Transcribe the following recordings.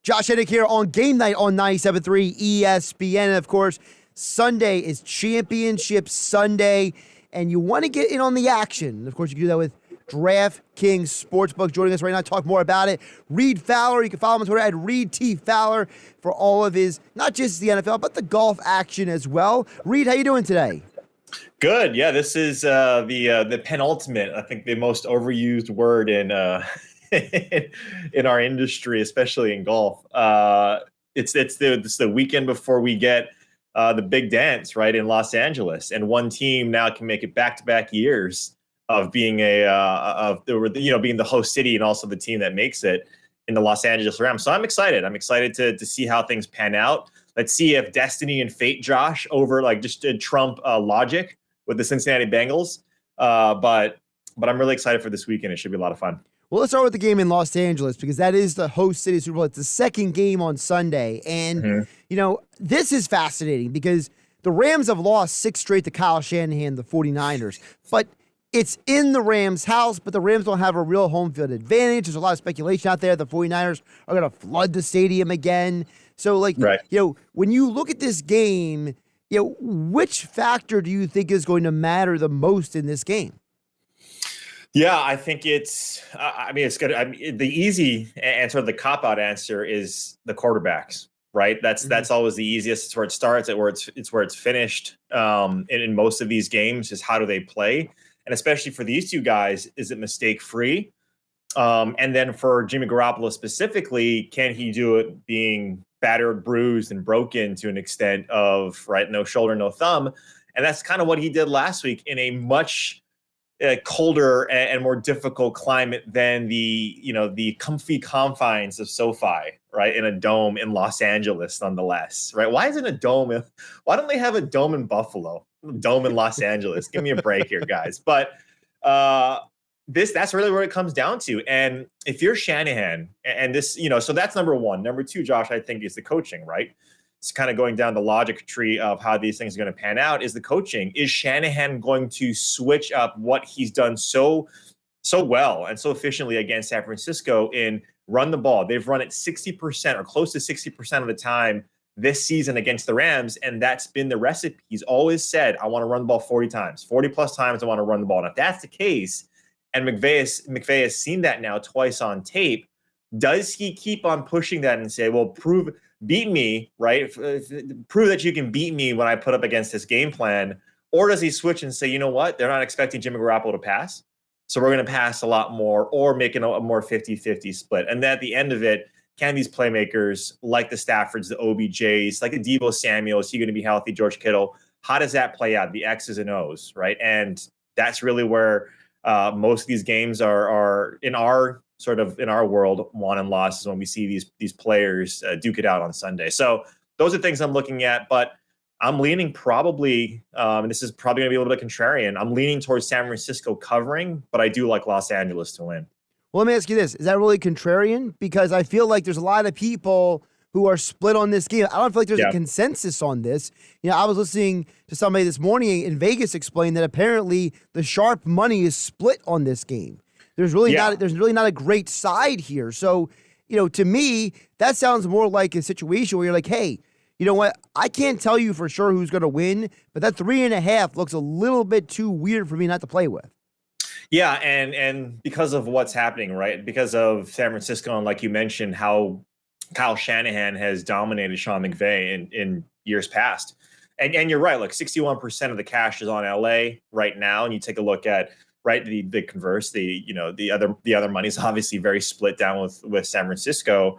Josh Hennig here on Game Night on 97.3 ESPN. And of course, Sunday is Championship Sunday, and you want to get in on the action. Of course, you can do that with Draft Kings Sportsbook. Joining us right now to talk more about it, Reid Fowler. You can follow him on Twitter at Reid T. Fowler for all of his, not just the NFL, but the golf action as well. Reid, how you doing today? Good. Yeah, this is the penultimate, I think the most overused word in in our industry, especially in golf. It's the weekend before we get the big dance, right, in Los Angeles, and one team now can make it back-to-back years of being being the host city and also the team that makes it in the Los Angeles Rams. So I'm excited. I'm excited to see how things pan out. Let's see if destiny and fate, Josh, just trump logic with the Cincinnati Bengals. But I'm really excited for this weekend. It should be a lot of fun. Well, let's start with the game in Los Angeles because that is the host city Super Bowl. It's the second game on Sunday. And, this is fascinating because the Rams have lost 6 straight to Kyle Shanahan, the 49ers. But it's in the Rams' house, but the Rams don't have a real home field advantage. There's a lot of speculation out there. The 49ers are going to flood the stadium again. So, when you look at this game, which factor do you think is going to matter the most in this game? Yeah, I think it's good. The easy answer, the cop-out answer is the quarterbacks, right? That's always the easiest. It's where it starts, it's where it's finished. And in most of these games is how do they play? And especially for these two guys, is it mistake-free? And then for Jimmy Garoppolo specifically, can he do it being battered, bruised, and broken to an extent of, right, no shoulder, no thumb? And that's kind of what he did last week in a much colder and more difficult climate than the comfy confines of SoFi, right, in a dome in Los Angeles, nonetheless, right? Why isn't a dome? Why don't they have a dome in Buffalo, dome in Los Angeles? Give me a break here, guys. But that's really where it comes down to. And if you're Shanahan, and this, so that's number one. Number two, Josh, I think is the coaching, right? It's kind of going down the logic tree of how these things are going to pan out is the coaching. Is Shanahan going to switch up what he's done so well and so efficiently against San Francisco in run the ball? They've run it 60% or close to 60% of the time this season against the Rams, and that's been the recipe. He's always said, I want to run the ball 40 times, 40 plus times I want to run the ball. And if that's the case, and McVay has seen that now twice on tape, does he keep on pushing that and say, well, beat me, right? Prove that you can beat me when I put up against this game plan. Or does he switch and say, you know what? They're not expecting Jimmy Garoppolo to pass, so we're going to pass a lot more or make it a more 50-50 split. And then at the end of it, can these playmakers like the Staffords, the OBJs, like the Deebo Samuel, is he going to be healthy, George Kittle? How does that play out? The X's and O's, right? And that's really where most of these games are in our world, won and lost is when we see these players duke it out on Sunday. So those are things I'm looking at, but I'm leaning probably, and this is probably going to be a little bit contrarian, I'm leaning towards San Francisco covering, but I do like Los Angeles to win. Well, let me ask you this. Is that really contrarian? Because I feel like there's a lot of people who are split on this game. I don't feel like there's a consensus on this. I was listening to somebody this morning in Vegas explain that apparently the sharp money is split on this game. There's really not a great side here. So, to me, that sounds more like a situation where you're like, hey, you know what? I can't tell you for sure who's going to win, but that 3.5 looks a little bit too weird for me not to play with. Yeah, and because of what's happening, right? Because of San Francisco, and like you mentioned, how Kyle Shanahan has dominated Sean McVay in years past. And you're right, 61% of the cash is on LA right now. And you take a look at the converse, the other money is obviously very split down with San Francisco.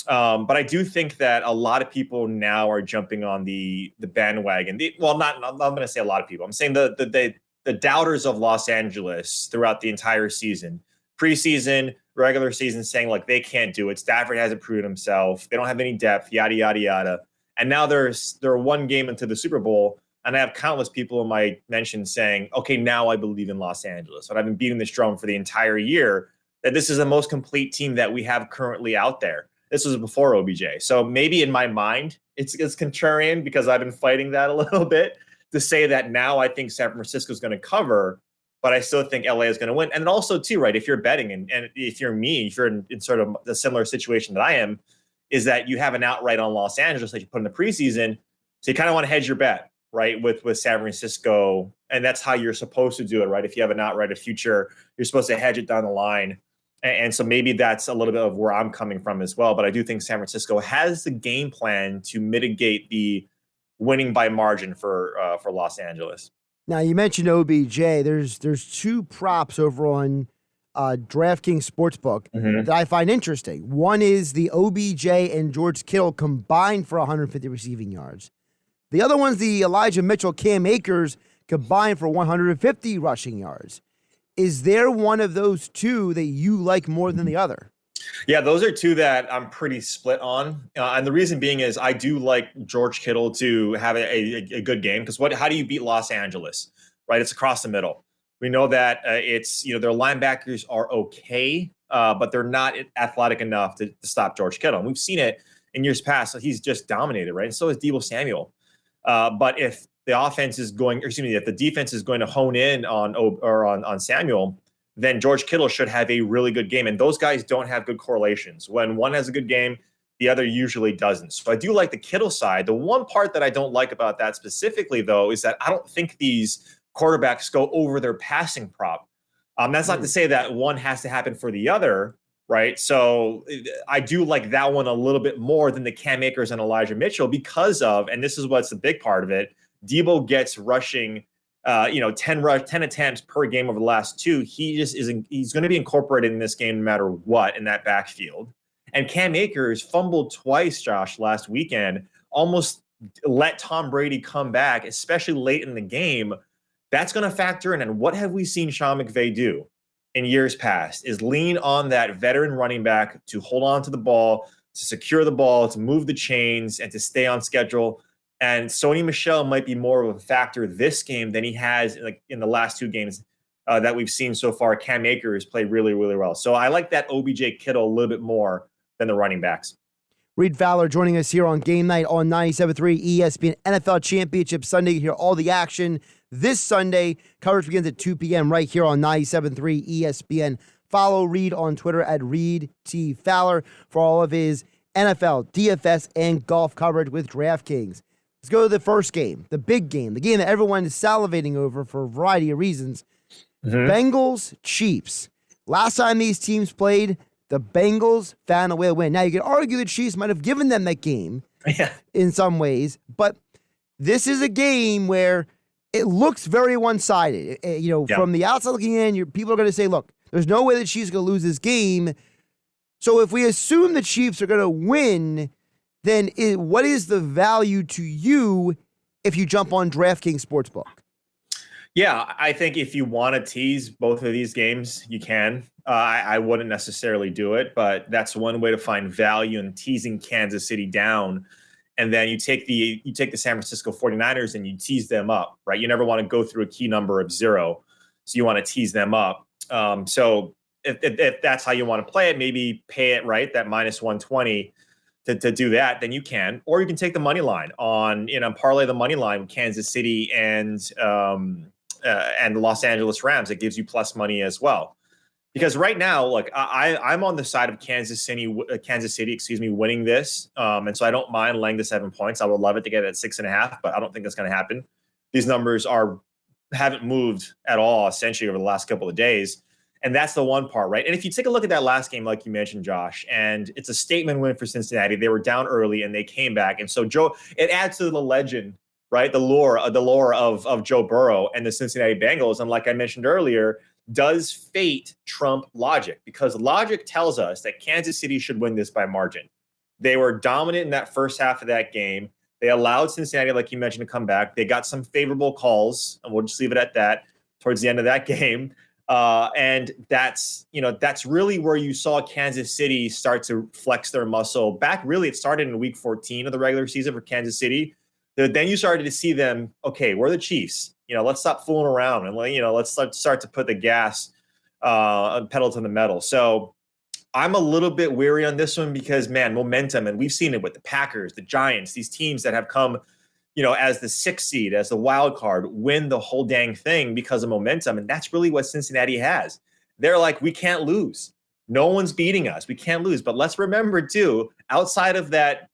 But I do think that a lot of people now are jumping on the bandwagon. I'm going to say a lot of people. I'm saying the doubters of Los Angeles throughout the entire season, preseason, regular season, saying they can't do it. Stafford hasn't proven himself. They don't have any depth, yada, yada, yada. And now they're one game into the Super Bowl. And I have countless people in my mentions saying, okay, now I believe in Los Angeles. But I've been beating this drum for the entire year that this is the most complete team that we have currently out there. This was before OBJ. So maybe in my mind, it's contrarian because I've been fighting that a little bit to say that now I think San Francisco is going to cover, but I still think LA is going to win. And also too, right, if you're betting and if you're me, if you're in sort of the similar situation that I am, is that you have an outright on Los Angeles that you put in the preseason. So you kind of want to hedge your bet, right, with San Francisco. And that's how you're supposed to do it, right? If you have an outright, a future, you're supposed to hedge it down the line. And so maybe that's a little bit of where I'm coming from as well. But I do think San Francisco has the game plan to mitigate the winning by margin for Los Angeles. Now, you mentioned OBJ. There's two props over on Draft Kings Sportsbook that I find interesting. One is the OBJ and George Kittle combined for 150 receiving yards. The other one's the Elijah Mitchell, Cam Akers combined for 150 rushing yards. Is there one of those two that you like more than the other? Yeah, those are two that I'm pretty split on. And the reason being is I do like George Kittle to have a good game, because how do you beat Los Angeles, right? It's across the middle. We know that it's, their linebackers are okay, but they're not athletic enough to stop George Kittle. And we've seen it in years past. So he's just dominated, right? And so is Deebo Samuel. But if the offense is going, if the defense is going to hone in on Samuel, then George Kittle should have a really good game. And those guys don't have good correlations. When one has a good game, the other usually doesn't. So I do like the Kittle side. The one part that I don't like about that specifically, though, is that I don't think these quarterbacks go over their passing prop. That's not to say that one has to happen for the other, right? So I do like that one a little bit more than the Cam Akers and Elijah Mitchell because of, and this is what's the big part of it, Deebo gets rushing 10 attempts per game over the last two. He's going to be incorporated in this game no matter what in that backfield. And Cam Akers fumbled twice, Josh, last weekend, almost let Tom Brady come back, especially late in the game. That's going to factor in. And what have we seen Sean McVay do in years past is lean on that veteran running back to hold on to the ball, to secure the ball, to move the chains, and to stay on schedule. And Sony Michel might be more of a factor this game than he has in the last two games that we've seen so far. Cam Akers played really, really well. So I like that OBJ Kittle a little bit more than the running backs. Reid Fowler joining us here on Game Night on 97.3 ESPN NFL Championship Sunday. You hear all the action this Sunday. Coverage begins at 2 p.m. right here on 97.3 ESPN. Follow Reid on Twitter at Reid T. Fowler for all of his NFL, DFS, and golf coverage with DraftKings. Let's go to the first game, the big game, the game that everyone is salivating over for a variety of reasons. Bengals, Chiefs. Last time these teams played, the Bengals found a way to win. Now, you could argue the Chiefs might have given them that game in some ways, but this is a game where it looks very one-sided. From the outside looking in, people are going to say, look, there's no way the Chiefs are going to lose this game. So if we assume the Chiefs are going to win, then what is the value to you if you jump on DraftKings Sportsbook? Yeah, I think if you want to tease both of these games, you can. I wouldn't necessarily do it, but that's one way to find value in teasing Kansas City down. And then you take the San Francisco 49ers and you tease them up, right? You never want to go through a key number of 0. So you want to tease them up. So if that's how you want to play it, maybe pay it, right, that minus 120 to do that, then you can. Or you can take the money line on, parlay the money line with Kansas City and the Los Angeles Rams. It gives you plus money as well. Because right now, I'm on the side of Kansas City, winning this. And so I don't mind laying the 7 points. I would love it to get it at 6.5, but I don't think that's going to happen. These numbers haven't moved at all, essentially, over the last couple of days. And that's the one part, right? And if you take a look at that last game, like you mentioned, Josh, and it's a statement win for Cincinnati. They were down early and they came back. And so it adds to the legend, right? The lore of Joe Burrow and the Cincinnati Bengals. And like I mentioned earlier, does fate trump logic? Because logic tells us that Kansas City should win this by margin. They were dominant in that first half of that game. They allowed Cincinnati, like you mentioned, to come back. They got some favorable calls, and we'll just leave it at that towards the end of that game. And that's really where you saw Kansas City start to flex their muscle back. Really, it started in week 14 of the regular season for Kansas City. Then you started to see them, okay, we're the Chiefs. Let's stop fooling around and let's start to put the gas pedal to the metal. So I'm a little bit weary on this one because, man, momentum, and we've seen it with the Packers, the Giants, these teams that have come, as the 6th seed, as the wild card, win the whole dang thing because of momentum. And that's really what Cincinnati has. They're like, we can't lose. No one's beating us. We can't lose. But let's remember too, outside of that,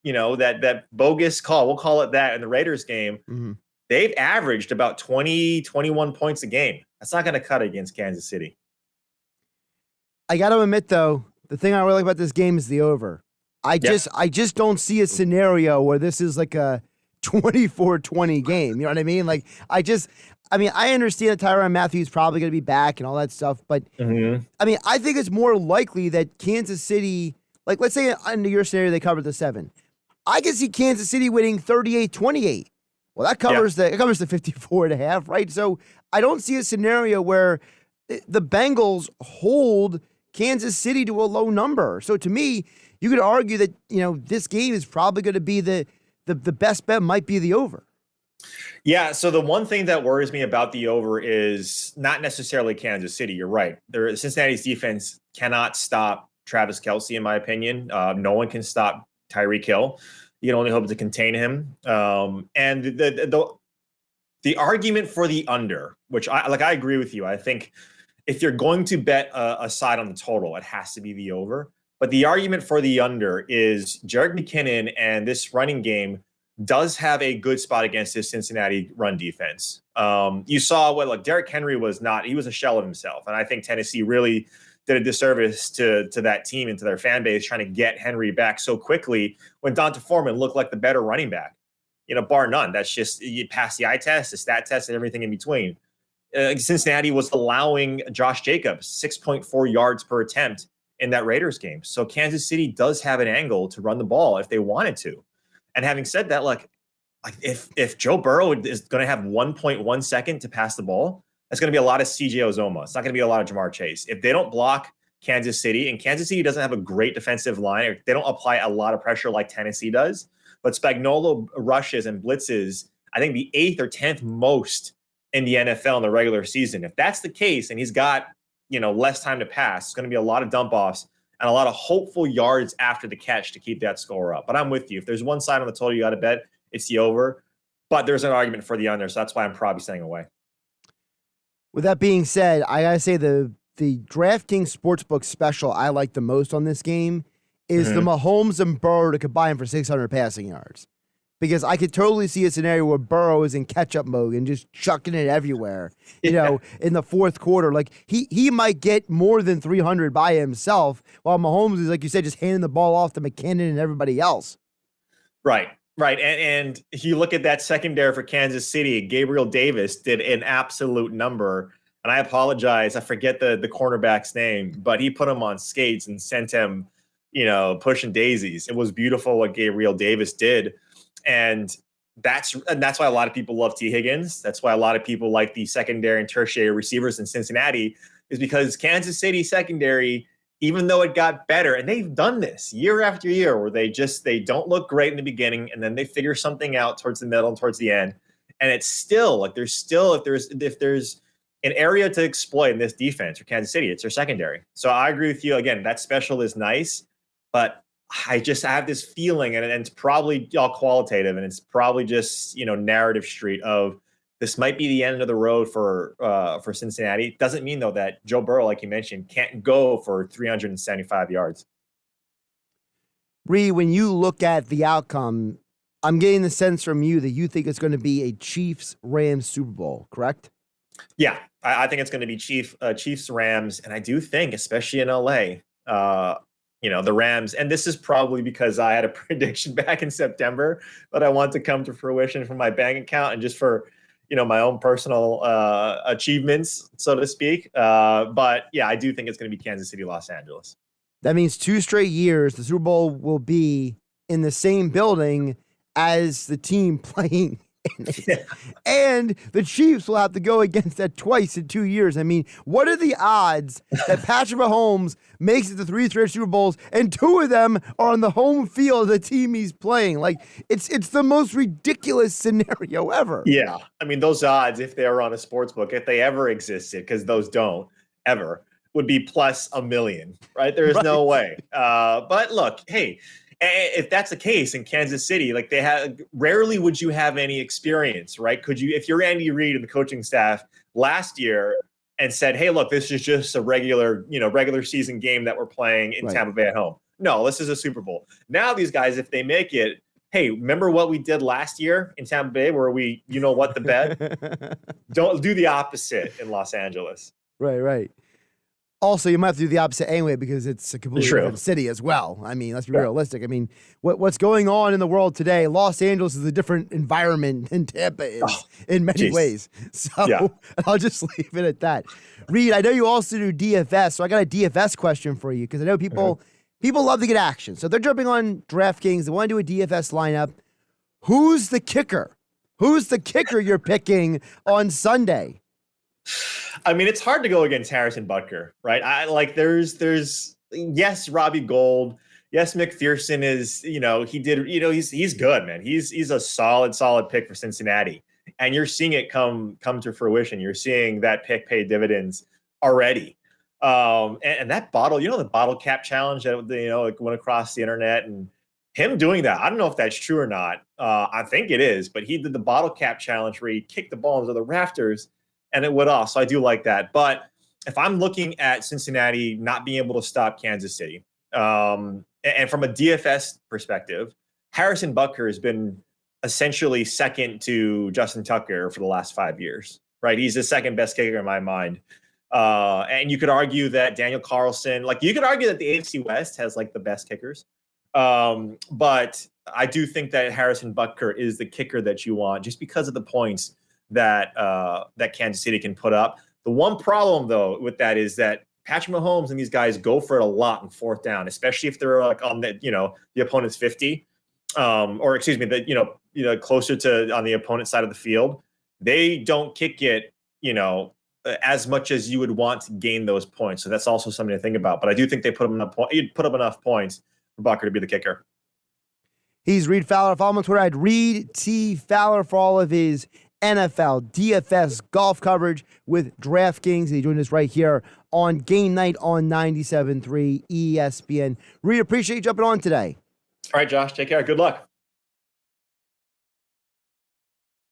that bogus call, we'll call it that, in the Raiders game, they've averaged about 20, 21 points a game. That's not going to cut it against Kansas City. I got to admit, though, the thing I really like about this game is the over. I just don't see a scenario where this is like a 24-20 game. You know what I mean? I understand that Tyrann Mathieu is probably going to be back and all that stuff, but I think it's more likely that Kansas City, like let's say under your scenario they covered the 7. I can see Kansas City winning 38-28. Well, that covers the 54.5, right? So I don't see a scenario where the Bengals hold Kansas City to a low number. So to me, you could argue that this game is probably going to be the best bet might be the over. Yeah, so the one thing that worries me about the over is not necessarily Kansas City. You're right. Cincinnati's defense cannot stop Travis Kelce, in my opinion. No one can stop Tyreek Hill. You can only hope to contain him. And the argument for the under, which I agree with you. I think if you're going to bet a side on the total, it has to be the over. But the argument for the under is Jerick McKinnon and this running game does have a good spot against this Cincinnati run defense. You saw Derrick Henry was not. He was a shell of himself. And I think Tennessee really did a disservice to that team and to their fan base trying to get Henry back so quickly when Donta Foreman looked like the better running back, bar none. That's just, you pass the eye test, the stat test, and everything in between. Cincinnati was allowing Josh Jacobs 6.4 yards per attempt in that Raiders game. So Kansas City does have an angle to run the ball if they wanted to. And having said that, if Joe Burrow is going to have 1.1 second to pass the ball, that's going to be a lot of CJ Uzomah. It's not going to be a lot of Jamar Chase. If they don't block Kansas City, and Kansas City doesn't have a great defensive line, or they don't apply a lot of pressure like Tennessee does, but Spagnuolo rushes and blitzes, I think the 8th or 10th most in the NFL in the regular season. If that's the case, and he's got less time to pass, it's going to be a lot of dump offs and a lot of hopeful yards after the catch to keep that score up. But I'm with you. If there's one side on the total you got to bet, it's the over. But there's an argument for the under, so that's why I'm probably staying away. With that being said, I got to say the Draft Kings Sportsbook special I like the most on this game is the Mahomes and Burrow to combine for 600 passing yards. Because I could totally see a scenario where Burrow is in catch-up mode and just chucking it everywhere, in the fourth quarter. Like, he might get more than 300 by himself, while Mahomes is, like you said, just handing the ball off to McKinnon and everybody else. Right. And if you look at that secondary for Kansas City, Gabriel Davis did an absolute number. And I apologize, I forget the cornerback's name, but he put him on skates and sent him, pushing daisies. It was beautiful what Gabriel Davis did. And that's why a lot of people love T. Higgins. That's why a lot of people like the secondary and tertiary receivers in Cincinnati, is because Kansas City secondary, even though it got better, and they've done this year after year where they don't look great in the beginning and then they figure something out towards the middle and towards the end. And it's still if there's an area to exploit in this defense for Kansas City, it's their secondary. So I agree with you. Again, that special is nice, but I have this feeling, and it's probably all qualitative, and it's probably just narrative street of this might be the end of the road for Cincinnati. Doesn't mean though that Joe Burrow, like you mentioned, can't go for 375 yards. Reid, when you look at the outcome, I'm getting the sense from you that you think it's going to be a Chiefs-Rams Super Bowl, correct? Yeah, I think it's going to be Chiefs-Rams, and I do think, especially in LA, the Rams, and this is probably because I had a prediction back in September that I want to come to fruition from my bank account and just for, my own personal achievements, so to speak. But yeah, I do think it's going to be Kansas City, Los Angeles. That means 2 straight years the Super Bowl will be in the same building as the team playing. And the Chiefs will have to go against that twice in 2 years. I mean, what are the odds that Patrick Mahomes makes it to 3 straight Super Bowls and 2 of them are on the home field of the team he's playing? Like, it's the most ridiculous scenario ever. Yeah. I mean, those odds, if they were on a sports book, if they ever existed, because those don't ever, would be plus a million, right? There is no way. But look, hey, if that's the case in Kansas City, like rarely would you have any experience, right? Could you, if you're Andy Reid and the coaching staff last year, and said, hey, look, this is just a regular season game that we're playing in Tampa Bay at home. No, this is a Super Bowl. Now these guys, if they make it, hey, remember what we did last year in Tampa Bay where we, the bet? Don't do the opposite in Los Angeles. Right. Also, you might have to do the opposite anyway because it's a completely different city as well. I mean, let's be realistic. I mean, what's going on in the world today, Los Angeles is a different environment than Tampa is in many ways. So I'll just leave it at that. Reid, I know you also do DFS, so I got a DFS question for you because I know people love to get action. So they're jumping on Draft Kings. They want to do a DFS lineup. Who's the kicker? Who's the kicker you're picking on Sunday? I mean, it's hard to go against Harrison Butker, right? There's yes, Robbie Gould. Yes, McPherson is, he's good, man. He's a solid pick for Cincinnati. And you're seeing it come to fruition. You're seeing that pick pay dividends already. And that bottle, the bottle cap challenge that, went across the internet and him doing that. I don't know if that's true or not. I think it is, but he did the bottle cap challenge where he kicked the ball into the rafters and it went off. So I do like that. But if I'm looking at Cincinnati not being able to stop Kansas City, and from a DFS perspective, Harrison Butker has been essentially second to Justin Tucker for the last 5 years, right? He's the second best kicker in my mind. And you could argue that Daniel Carlson, you could argue that the AFC West has the best kickers. But I do think that Harrison Butker is the kicker that you want just because of the points that Kansas City can put up. The one problem though with that is that Patrick Mahomes and these guys go for it a lot in fourth down, especially if they're on the opponent's 50, or excuse me, closer to on the opponent's side of the field. They don't kick it, as much as you would want to gain those points. So that's also something to think about. But I do think they put up enough points for Butker to be the kicker. He's Reid Fowler. Follow him on Twitter at Reid T. Fowler for all of his NFL, DFS, golf coverage with DraftKings. He's doing this right here on Game Night on 97.3 ESPN. Reid, appreciate you jumping on today. All right, Josh. Take care. Good luck.